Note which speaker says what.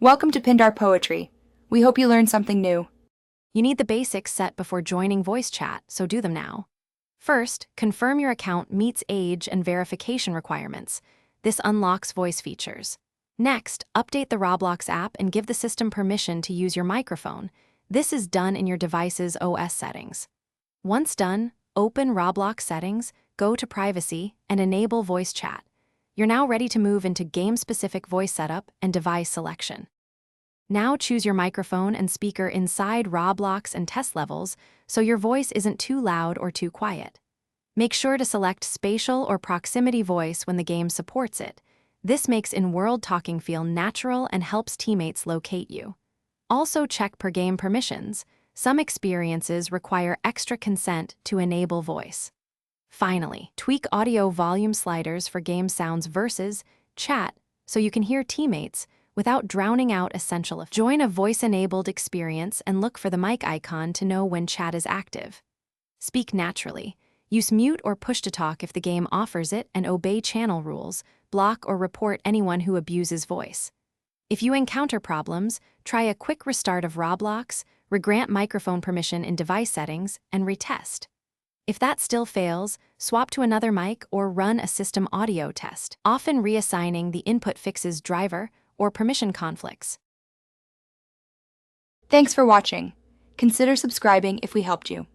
Speaker 1: Welcome to Pindar Poetry. We hope you learned something new.
Speaker 2: You need the basics set before joining voice chat, so do them now. First, confirm your account meets age and verification requirements. This unlocks voice features. Next, update the Roblox app and give the system permission to use your microphone. This is done in your device's OS settings. Once done, open Roblox settings, go to Privacy, and enable voice chat. You're now ready to move into game-specific voice setup and device selection. Now choose your microphone and speaker inside Roblox and test levels so your voice isn't too loud or too quiet. Make sure to select spatial or proximity voice when the game supports it. This makes in-world talking feel natural and helps teammates locate you. Also check per-game permissions. Some experiences require extra consent to enable voice. Finally, tweak audio volume sliders for game sounds versus chat so you can hear teammates without drowning out essential effects. Join a voice-enabled experience and look for the mic icon to know when chat is active. Speak naturally. Use mute or push-to-talk if the game offers it, and obey channel rules. Block or report anyone who abuses voice. If you encounter problems, try a quick restart of Roblox, regrant microphone permission in device settings, and retest. If that still fails, swap to another mic or run a system audio test. Often reassigning the input fixes driver or permission conflicts.
Speaker 1: Thanks for watching. Consider subscribing if we helped you.